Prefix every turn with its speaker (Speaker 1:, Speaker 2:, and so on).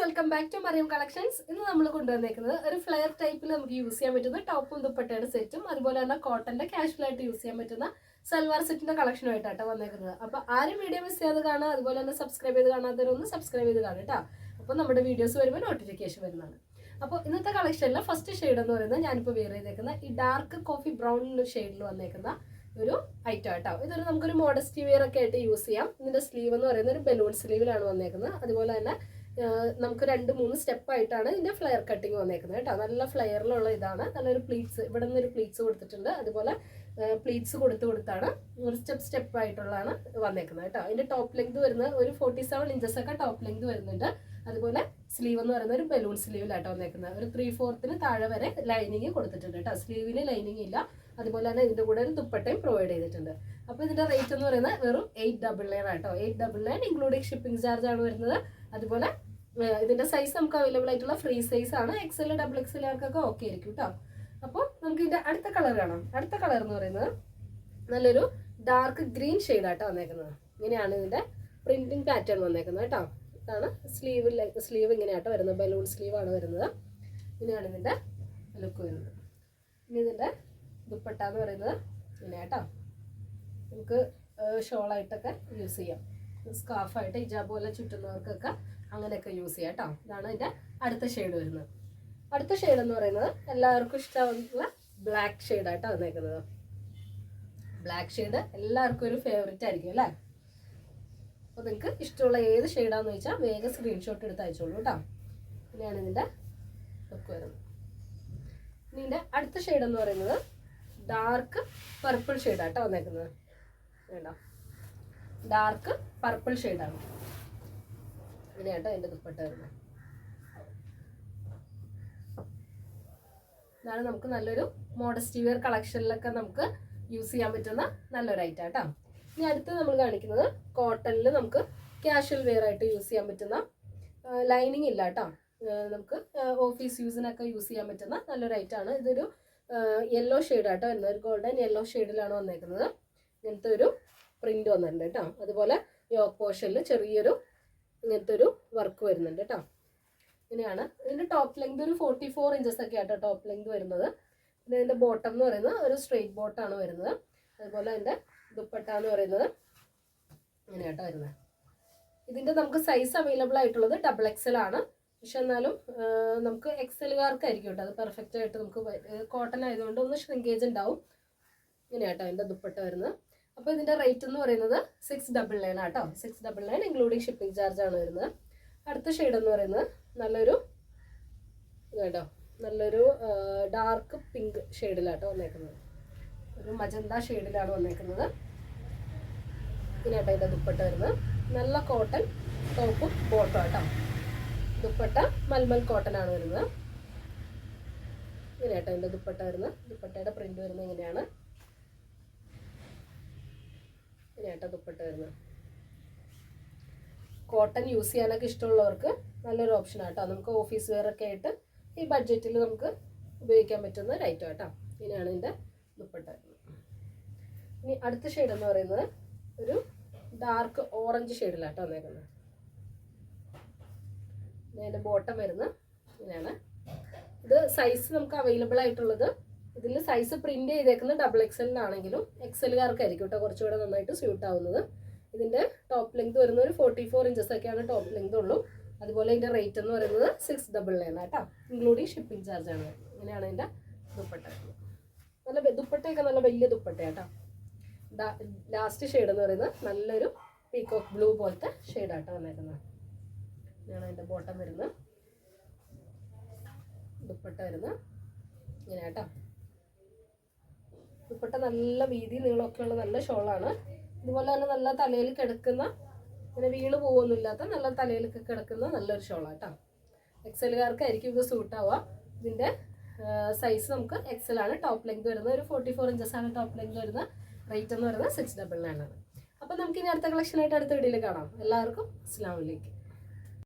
Speaker 1: Welcome back to Mariyam collections. ഇന്ന് നമ്മൾ കൊണ്ടുവന്നേക്കുന്നത് ഒരു ഫ്ലെയർ ടൈപ്പിൽ നമുക്ക് യൂസ് ചെയ്യാൻ പറ്റുന്ന ടോപ്പും ദുപ്പട്ടയുടെ സെറ്റും അതുപോലെ തന്നെ കോട്ടന്റെ കാഷ്വൽ ആയിട്ട് യൂസ് ചെയ്യാൻ പറ്റുന്ന സൽവാർ സെറ്റിന്റെ കളക്ഷനുമായിട്ടാണ് വന്നേക്കുന്നത്. അപ്പൊ ആരും വീഡിയോ മിസ് ചെയ്യാതെ കാണാം, അതുപോലെ തന്നെ സബ്സ്ക്രൈബ് ചെയ്ത് കാണാത്തവരൊന്ന് സബ്സ്ക്രൈബ് ചെയ്ത് കാണാം കേട്ടോ. അപ്പോൾ നമ്മുടെ വീഡിയോസ് വരുമ്പോൾ നോട്ടിഫിക്കേഷൻ വരുന്നതാണ്. അപ്പോൾ ഇന്നത്തെ കളക്ഷനിലെ ഫസ്റ്റ് ഷെയ്ഡ് എന്ന് പറയുന്നത് ഞാനിപ്പോൾ വെയർ ചെയ്തേക്കുന്ന ഈ ഡാർക്ക് കോഫി ബ്രൗൺ ഷെയ്ഡിൽ വന്നേക്കുന്ന ഒരു ഐറ്റം കേട്ടോ. ഇതൊരു നമുക്കൊരു മോഡസ്റ്റി വെയർ ഒക്കെ ആയിട്ട് യൂസ് ചെയ്യാം. ഇതിന്റെ സ്ലീവ് എന്ന് പറയുന്നത് ഒരു ബലൂൺ സ്ലീവിലാണ് വന്നേക്കുന്നത്. അതുപോലെ തന്നെ നമുക്ക് 2-3 സ്റ്റെപ്പായിട്ടാണ് ഇതിന്റെ ഫ്ലെയർ കട്ടിങ് വന്നേക്കുന്നത് കേട്ടോ. നല്ല ഫ്ലെയറിലുള്ള ഇതാണ്. നല്ലൊരു പ്ലീറ്റ്സ് ഇവിടെ നിന്നൊരു പ്ലീറ്റ്സ് കൊടുത്തിട്ടുണ്ട്. അതുപോലെ പ്ലീറ്റ്സ് കൊടുത്താണ് ഒരു സ്റ്റെപ്പ് ആയിട്ടുള്ളതാണ് വന്നേക്കുന്നത് കേട്ടോ. അതിന്റെ ടോപ്പ് ലെങ്ത് വരുന്നത് ഒരു 47 ഇഞ്ചസ് ഒക്കെ ടോപ്പ് ലെങ്ത് വരുന്നുണ്ട്. അതുപോലെ സ്ലീവ് എന്ന് പറയുന്നത് ഒരു ബലൂൺ സ്ലീവിലാട്ടോ വന്നേക്കുന്നത്. ഒരു 3/4 താഴെ വരെ ലൈനിങ് കൊടുത്തിട്ടുണ്ട് കേട്ടോ. സ്ലീവിന് ലൈനിങ് ഇല്ല. അതുപോലെ തന്നെ ഇതിന്റെ കൂടെ ഒരു ദുപ്പട്ടയും പ്രൊവൈഡ് ചെയ്തിട്ടുണ്ട്. അപ്പോൾ ഇതിന്റെ റേറ്റ് എന്ന് പറയുന്നത് വെറും 899 ആട്ടോ. 899 ഇൻക്ലൂഡിങ് ഷിപ്പിംഗ് ചാർജ് ആണ് വരുന്നത്. അതുപോലെ ഇതിന്റെ സൈസ് നമുക്ക് അവൈലബിൾ ആയിട്ടുള്ള ഫ്രീ സൈസ് ആണ്. XL XXL ആർക്കൊക്കെ ഓക്കെ ആയിരിക്കും കേട്ടോ. അപ്പോൾ നമുക്ക് ഇതിന്റെ അടുത്ത കളർ കാണാം. അടുത്ത കളർ എന്ന് പറയുന്നത് നല്ലൊരു ഡാർക്ക് ഗ്രീൻ ഷെയ്ഡാട്ടോ വന്നേക്കുന്നത്. ഇങ്ങനെയാണ് ഇതിന്റെ പ്രിന്റിംഗ് പാറ്റേൺ വന്നേക്കുന്നത് കേട്ടോ. ഇതാണ് സ്ലീവ് ഇങ്ങനെയാട്ടോ വരുന്നത്. ബലൂൺ സ്ലീവ് ആണ് വരുന്നത്. ഇങ്ങനെയാണ് ഇതിന്റെ ലുക്ക് വരുന്നത്. ഇനി ഇതിന്റെ ദുപ്പട്ട എന്ന് പറയുന്നത് ഇങ്ങനെയാട്ടോ. നമുക്ക് ഷോളായിട്ടൊക്കെ യൂസ് ചെയ്യാം. സ്കാർഫായിട്ട് ഹിജാബ് പോലെ ചുറ്റുന്നവർക്കൊക്കെ അങ്ങനെയൊക്കെ യൂസ് ചെയ്യാം കേട്ടോ. ഇതാണ് ഇതിൻ്റെ അടുത്ത ഷെയ്ഡ് വരുന്നത്. അടുത്ത ഷെയ്ഡ് എന്ന് പറയുന്നത് എല്ലാവർക്കും ഇഷ്ടമായിട്ടുള്ള ബ്ലാക്ക് ഷെയ്ഡായിട്ടോ വന്നേക്കുന്നത്. ബ്ലാക്ക് ഷെയ്ഡ് എല്ലാവർക്കും ഒരു ഫേവറേറ്റ് ആയിരിക്കും അല്ലേ. അപ്പോൾ നിങ്ങൾക്ക് ഇഷ്ടമുള്ള ഏത് ഷെയ്ഡാന്ന് വെച്ചാൽ വേഗം സ്ക്രീൻഷോട്ട് എടുത്ത് അയച്ചോളൂ കേട്ടോ. ഇങ്ങനെയാണ് ഇതിൻ്റെ ലുക്ക് വരുന്നത്. ഇനി ഇതിൻ്റെ അടുത്ത ഷെയ്ഡ് എന്ന് പറയുന്നത് ഡാർക്ക് പർപ്പിൾ ഷെയ്ഡാട്ടോ വന്നേക്കുന്നത്. വേണ്ട, ഡാർക്ക് പർപ്പിൾ ഷെയ്ഡാണ്. ഇങ്ങനെയാട്ടോ എൻ്റെ ദുപ്പട്ട വരുന്നത്. ഇതാണ് നമുക്ക് നല്ലൊരു മോഡസ്റ്റി വെയർ കളക്ഷനിലൊക്കെ നമുക്ക് യൂസ് ചെയ്യാൻ പറ്റുന്ന നല്ലൊരു ഐറ്റം കേട്ടോ. ഇനി അടുത്ത് നമ്മൾ കാണിക്കുന്നത് കോട്ടണിൽ നമുക്ക് കാഷ്വൽ വെയർ ആയിട്ട് യൂസ് ചെയ്യാൻ പറ്റുന്ന ലൈനിങ് ഇല്ല കേട്ടോ. നമുക്ക് ഓഫീസ് യൂസിനൊക്കെ യൂസ് ചെയ്യാൻ പറ്റുന്ന നല്ലൊരു ഐറ്റമാണ്. ഇതൊരു യെല്ലോ ഷെയ്ഡാട്ടോ വരുന്നത്. ഒരു ഗോൾഡൻ യെല്ലോ ഷെയ്ഡിലാണ് വന്നേക്കുന്നത്. ഇങ്ങനത്തെ ഒരു പ്രിന്റ് വന്നിട്ടുണ്ട് കേട്ടോ. അതുപോലെ യോക്ക് പോർഷനിൽ ചെറിയൊരു ഇങ്ങനത്തെ ഒരു വർക്ക് വരുന്നുണ്ട് കേട്ടോ. ഇങ്ങനെയാണ് ഇതിൻ്റെ ടോപ്പ് ലെങ്ത് ഒരു 44 ഇഞ്ചസ് ഒക്കെ ആട്ടോ ടോപ്പ് ലെങ്ത് വരുന്നത്. പിന്നെ ഇതിൻ്റെ ബോട്ടം എന്ന് പറയുന്നത് ഒരു സ്ട്രെയിറ്റ് ബോട്ടാണ് വരുന്നത്. അതുപോലെ അതിൻ്റെ ദുപ്പട്ട എന്ന് പറയുന്നത് ഇങ്ങനെയാട്ടോ വരുന്നത്. ഇതിൻ്റെ നമുക്ക് സൈസ് അവൈലബിൾ ആയിട്ടുള്ളത് XXL ആണ്. പക്ഷെ എന്നാലും നമുക്ക് XL-കാർക്കായിരിക്കും കേട്ടോ അത് പെർഫെക്റ്റ് ആയിട്ട്. നമുക്ക് കോട്ടൺ ആയതുകൊണ്ട് ഒന്ന് ഷ്രിങ്കേജ് ഉണ്ടാവും. ഇങ്ങനെയാട്ടോ അതിൻ്റെ ദുപ്പട്ട വരുന്നത്. അപ്പോൾ ഇതിൻ്റെ റേറ്റ് എന്ന് പറയുന്നത് 699 ആട്ടോ. 699 ഇൻക്ലൂഡിങ് ഷിപ്പിംഗ് ചാർജ് ആണ് വരുന്നത്. അടുത്ത ഷെയ്ഡ് എന്ന് പറയുന്നത് നല്ലൊരു കേട്ടോ നല്ലൊരു ഡാർക്ക് പിങ്ക് ഷെയ്ഡിലാട്ടോ വന്നേക്കുന്നത്. ഒരു മജന്ത ഷെയ്ഡിലാണ് വന്നേക്കുന്നത്. ഇങ്ങനെയാട്ടോ ഇതിൻ്റെ ദുപ്പട്ട വരുന്നത്. നല്ല കോട്ടൺ ടോപ്പും ബോട്ടും ആട്ടോ. ദുപ്പട്ട മൽമൽ കോട്ടൺ ആണ് വരുന്നത്. ഇങ്ങനെയാട്ടോ ഇതിൻ്റെ ദുപ്പട്ട വരുന്നത്. ദുപ്പട്ടയുടെ പ്രിന്റ് വരുന്നത് ഇങ്ങനെയാണ്. ഇങ്ങനെയാട്ടോ ദുപ്പട്ട വരുന്നത്. കോട്ടൺ യൂസ് ചെയ്യാനൊക്കെ ഇഷ്ടമുള്ളവർക്ക് നല്ലൊരു ഓപ്ഷൻ ആട്ടോ. നമുക്ക് ഓഫീസ് വെയർ ഒക്കെ ആയിട്ട് ഈ ബഡ്ജറ്റിൽ നമുക്ക് ഉപയോഗിക്കാൻ പറ്റുന്ന ഒരു ഐറ്റം ആട്ടോ. ഇങ്ങനെയാണ് ഇതിൻ്റെ ദുപ്പട്ട വരുന്നത്. ഇനി അടുത്ത ഷെയ്ഡ് എന്ന് പറയുന്നത് ഒരു ഡാർക്ക് ഓറഞ്ച് ഷെയ്ഡിലാട്ടോ വന്നേക്കുന്നത്. ഇതിൻ്റെ ബോട്ടം വരുന്നത് ഇങ്ങനെയാണ്. ഇത് സൈസ് നമുക്ക് അവൈലബിൾ ആയിട്ടുള്ളത് ഇതിൽ സൈസ് പ്രിന്റ് ചെയ്തേക്കുന്നത് XXL ആണെങ്കിലും XL-കാർക്കായിരിക്കും കേട്ടോ കുറച്ചുകൂടെ നന്നായിട്ട് സ്യൂട്ട് ആവുന്നത്. ഇതിൻ്റെ ടോപ്പ് ലെങ്ത് വരുന്നത് ഒരു 44 ഇഞ്ചസ് ഒക്കെയാണ് ടോപ്പ് ലെങ്ത് ഉള്ളൂ. അതുപോലെ ഇതിൻ്റെ റേറ്റ് എന്ന് പറയുന്നത് 699 കേട്ടോ. ഇൻക്ലൂഡിങ് ഷിപ്പിംഗ് ചാർജ് ആണ് വരുന്നത്. ഇങ്ങനെയാണ് ഇതിൻ്റെ ദുപ്പട്ട. നല്ല ദുപ്പട്ടയൊക്കെ നല്ല വലിയ ദുപ്പട്ടയാട്ടോ. ലാസ്റ്റ് ഷെയ്ഡ് എന്ന് പറയുന്നത് നല്ലൊരു പീകോക്ക് ബ്ലൂ പോലത്തെ ഷെയ്ഡാട്ടോ വന്നേക്കുന്നത്. ഇങ്ങനെയാണ് അതിൻ്റെ ബോട്ടം വരുന്നത്. ദുപ്പട്ട വരുന്നത് ഇങ്ങനെയാട്ടോ. ദുപ്പട്ട നല്ല വീതി നീളമൊക്കെ ഉള്ള നല്ല ഷോളാണ്. ഇതുപോലെ തന്നെ നല്ല തലയിൽ കിടക്കുന്ന ഇങ്ങനെ വീണ് പോകുന്നില്ലാത്ത നല്ല തലയിലൊക്കെ കിടക്കുന്ന നല്ലൊരു ഷോളാട്ടോ. XL-കാർക്കായിരിക്കും ഇത് സൂട്ട് ആവുക. ഇതിൻ്റെ സൈസ് നമുക്ക് XL ആണ്. ടോപ്പ് ലെങ്ത് വരുന്നത് ഒരു 44 ഇഞ്ചസ് ആണ് ടോപ്പ് ലെങ്ത് വരുന്നത്. റേറ്റ് എന്ന് പറയുന്നത് 699 ആണ്. അപ്പോൾ നമുക്ക് ഇനി അടുത്ത കളക്ഷനായിട്ട് അടുത്ത വീഡിയോയിൽ കാണാം. എല്ലാവർക്കും അസ്സലാമു അലൈക്കും.